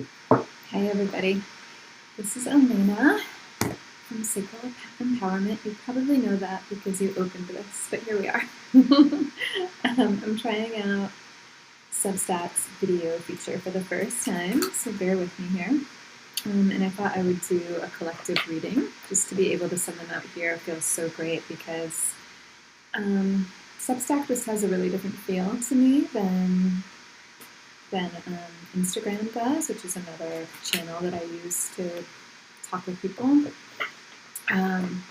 Hi everybody, this is Elena from Sacral Empowerment. You probably know that because you opened this, but here we are. I'm trying out Substack's video feature for the first time, so bear with me here. And I thought I would do a collective reading. Just to be able to send them out here feels so great because Substack just has a really different feel to me than Instagram does, which is another channel that I use to talk with people.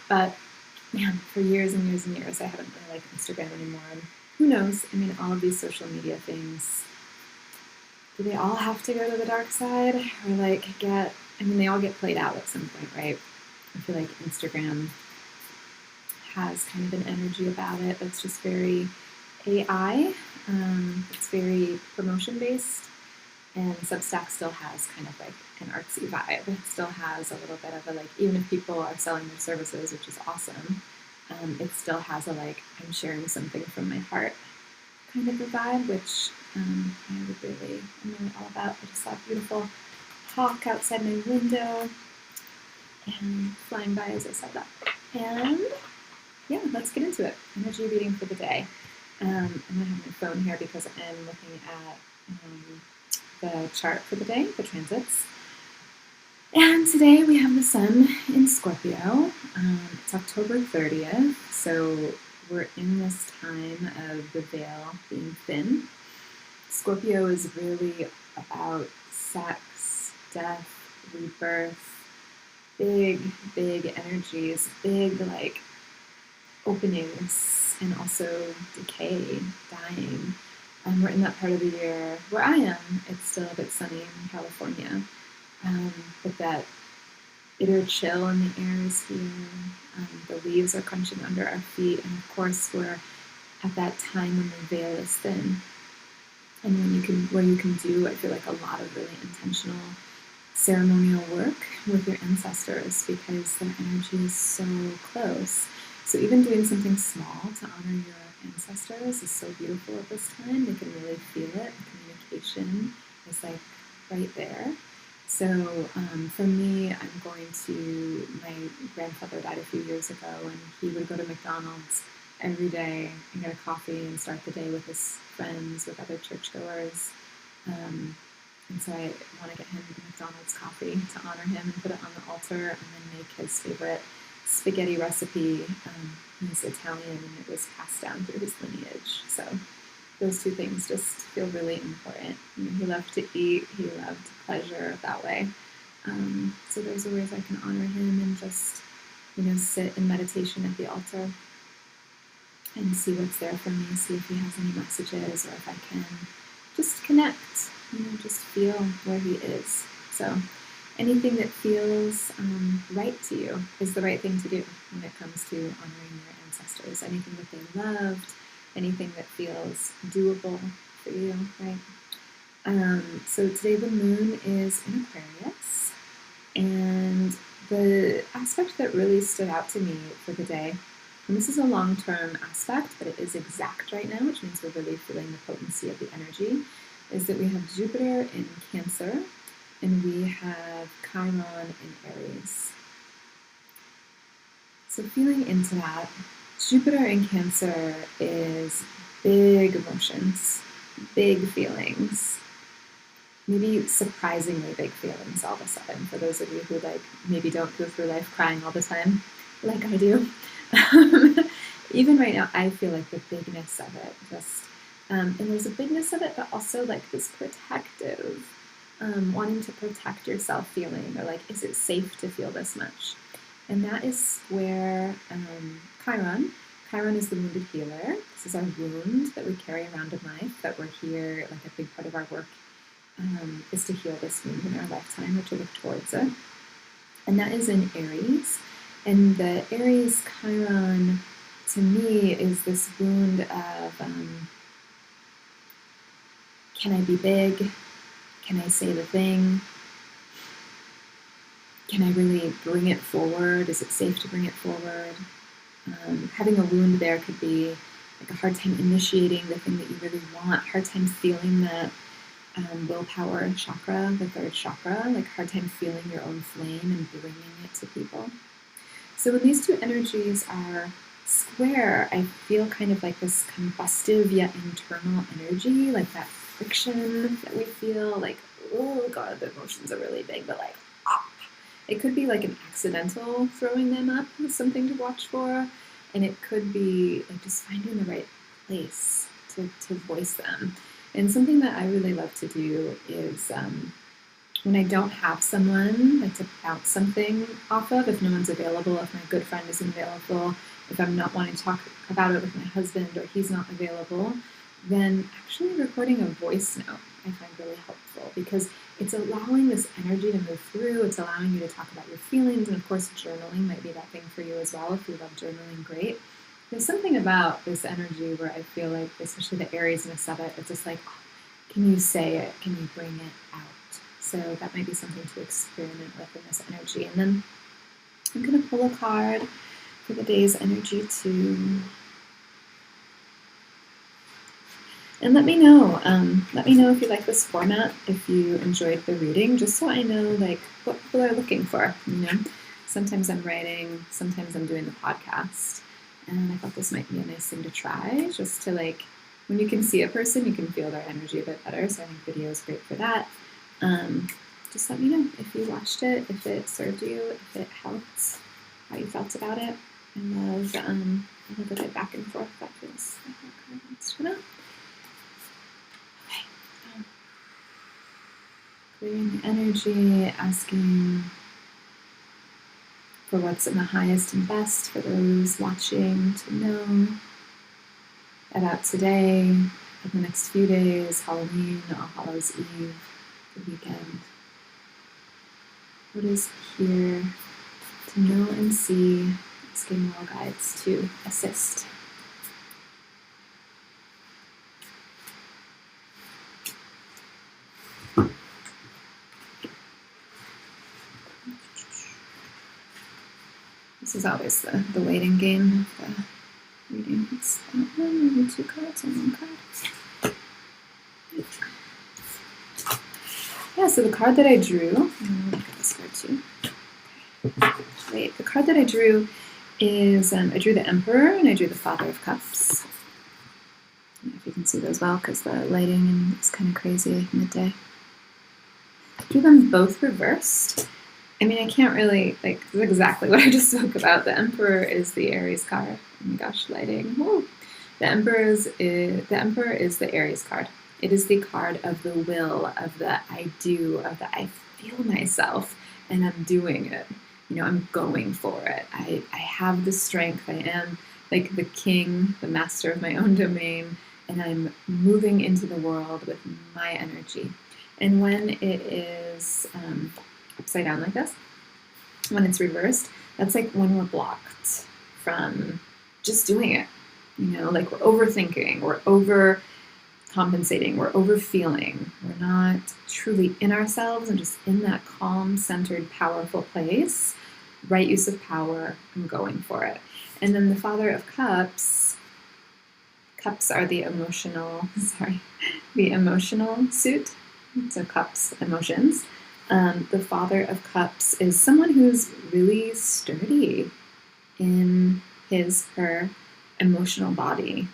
But man, for years and years and years, I haven't really liked Instagram anymore. And who knows? I mean, all of these social media things, do they all have to go to the dark side? Or they all get played out at some point, right? I feel like Instagram has kind of an energy about it that's just very AI. It's very promotion based, and Substack still has kind of like an artsy vibe. It still has a little bit of a even if people are selling their services, which is awesome, it still has a I'm sharing something from my heart kind of a vibe, which I'm really all about. I just saw a beautiful hawk outside my window and flying by as I said that. And yeah, let's get into it. Energy reading for the day. I'm going to have my phone here because I'm looking at the chart for the day, the transits. And today we have the sun in Scorpio. It's October 30th, so we're in this time of the veil being thin. Scorpio is really about sex, death, rebirth, big energies, big openings, and also decay, dying. We're in that part of the year where I am. It's still a bit sunny in California, but that bitter chill in the air is here. The leaves are crunching under our feet, and of course we're at that time when the veil is thin, and where you can do, I feel like, a lot of really intentional ceremonial work with your ancestors because their energy is so close. So even doing something small to honor your ancestors is so beautiful at this time. They can really feel it. The communication is right there. So for me, my grandfather died a few years ago, and he would go to McDonald's every day and get a coffee and start the day with his friends, with other churchgoers. And so I want to get him McDonald's coffee to honor him and put it on the altar, and then make his favorite spaghetti recipe. He's Italian, and it was passed down through his lineage. So those two things just feel really important. He loved to eat. He loved pleasure that way. So those are ways I can honor him and just, sit in meditation at the altar and see what's there for me, see if he has any messages, or if I can just connect, just feel where he is. So anything that feels right to you is the right thing to do when it comes to honoring your ancestors. Anything that they loved, anything that feels doable for you, right? So today the moon is in Aquarius, and the aspect that really stood out to me for the day, and this is a long-term aspect, but it is exact right now, which means we're really feeling the potency of the energy, is that we have Jupiter in Cancer, and we have Chiron in Aries. So feeling into that, Jupiter in Cancer is big emotions, big feelings, maybe surprisingly big feelings all of a sudden, for those of you who maybe don't go through life crying all the time, like I do. Even right now, I feel like the bigness of it, and there's a bigness of it, but also this protective, wanting to protect yourself feeling, or is it safe to feel this much? And that is square Chiron. Chiron is the wounded healer. This is our wound that we carry around in life, that we're here, a big part of our work is to heal this wound in our lifetime, or to look towards it. And that is in Aries. And the Aries Chiron, to me, is this wound of, can I be big? Can I say the thing? Can I really bring it forward? Is it safe to bring it forward? Having a wound there could be a hard time initiating the thing that you really want, hard time feeling that willpower chakra, the third chakra, like hard time feeling your own flame and bringing it to people. So when these two energies are square, I feel kind of like this combustive yet internal energy, like that friction that we feel, like, oh God, the emotions are really big, but like, ah. It could be like an accidental throwing them up with something to watch for, and it could be like just finding the right place to voice them. And something that I really love to do is when I don't have someone like to bounce something off of, if no one's available, if my good friend isn't available, if I'm not wanting to talk about it with my husband or he's not available, then actually recording a voice note I find really helpful, because it's allowing this energy to move through. It's allowing you to talk about your feelings. And of course, journaling might be that thing for you as well. If you love journaling, great. There's something about this energy where I feel like, especially the Ariesness of it, it's just like, oh, can you say it? Can you bring it out? So that might be something to experiment with in this energy. And then I'm going to pull a card for the day's energy too. And let me know if you like this format, if you enjoyed the reading, just so I know like what people are looking for. Sometimes I'm writing, sometimes I'm doing the podcast, and I thought this might be a nice thing to try, just to like, when you can see a person, you can feel their energy a bit better. So I think video is great for that. Just let me know if you watched it, if it served you, if it helped, how you felt about it. I love a bit back and forth. That feels like a card wants to know. Clearing the energy, asking for what's in the highest and best for those watching to know about today, for the next few days, Halloween, All Hallows Eve, the weekend. What is here to know and see, asking moral guides to assist. This is always the waiting game of the reading. It's maybe two cards and one card. Yeah, so the card that I drew, look at this card too. Wait, the card that I drew is, I drew the Emperor and I drew the Father of Cups. I don't know if you can see those well because the lighting is kind of crazy midday. I drew them both reversed. I mean, I can't really, like, this is exactly what I just spoke about. The Emperor is the Aries card. Oh my gosh, lighting. Woo. The Emperor is the Aries card. It is the card of the will, of the I do, of the I feel myself, and I'm doing it. I'm going for it. I have the strength. I am like the king, the master of my own domain, and I'm moving into the world with my energy. And when it is upside down like this, when it's reversed, that's like when we're blocked from just doing it. Like we're overthinking, we're overcompensating, we're overfeeling. We're not truly in ourselves and just in that calm, centered, powerful place. Right use of power, I'm going for it. And then the Father of Cups, cups are the emotional suit. So cups, emotions. The Father of Cups is someone who's really sturdy in her emotional body.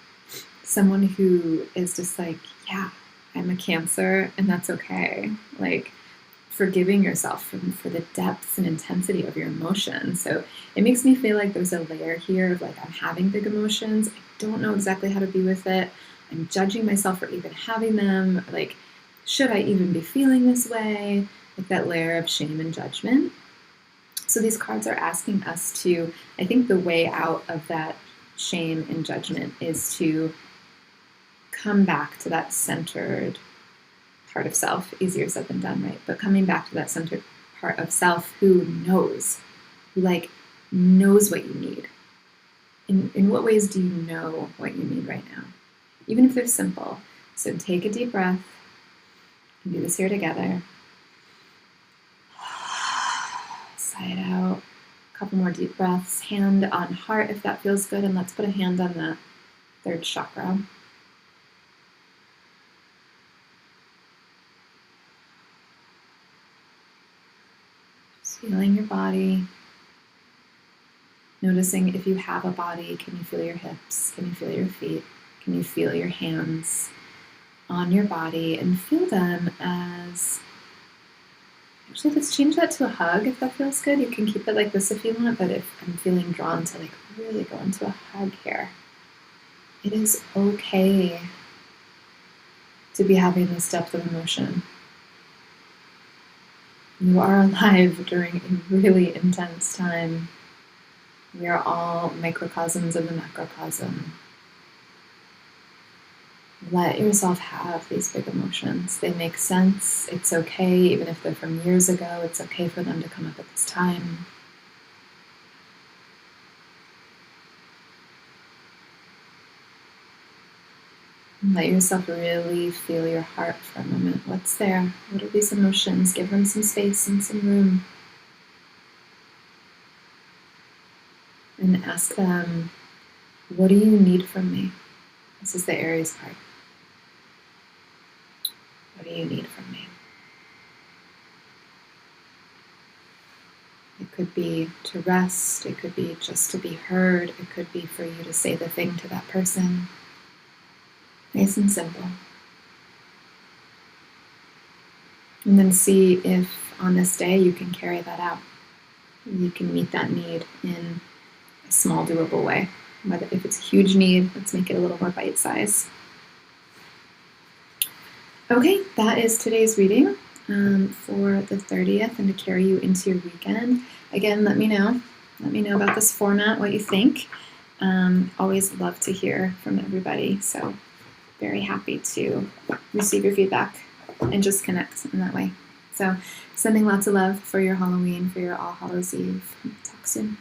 Someone who is just like, yeah, I'm a Cancer and that's okay. Like forgiving yourself for the depths and intensity of your emotions. So it makes me feel like there's a layer here of like, I'm having big emotions. I don't know exactly how to be with it. I'm judging myself for even having them. Like, should I even be feeling this way? Like that layer of shame and judgment. So these cards are asking us to, I think the way out of that shame and judgment is to come back to that centered part of self. Easier said than done, right? But coming back to that centered part of self who knows what you need. In what ways do you know what you need right now? Even if they're simple. So take a deep breath. We can do this here together. Sigh it out. A couple more deep breaths. Hand on heart if that feels good. And let's put a hand on the third chakra. Feeling your body. Noticing if you have a body, can you feel your hips? Can you feel your feet? Can you feel your hands on your body and feel them as, actually let's change that to a hug if that feels good. You can keep it like this if you want, but if I'm feeling drawn to like really go into a hug here, it is okay to be having this depth of emotion. You are alive during a really intense time. We are all microcosms of the macrocosm. Let yourself have these big emotions. They make sense. It's okay, even if they're from years ago, it's okay for them to come up at this time. And let yourself really feel your heart for a moment. What's there? What are these emotions? Give them some space and some room. And ask them, what do you need from me? This is the Aries part. What do you need from me? It could be to rest. It could be just to be heard. It could be for you to say the thing to that person. Nice and simple. And then see if on this day you can carry that out. You can meet that need in a small, doable way. Whether if it's a huge need, let's make it a little more bite-sized. Okay, that is today's reading for the 30th and to carry you into your weekend. Again, let me know. Let me know about this format, what you think. Always love to hear from everybody. So very happy to receive your feedback and just connect in that way. So sending lots of love for your Halloween, for your All Hallows Eve. Talk soon.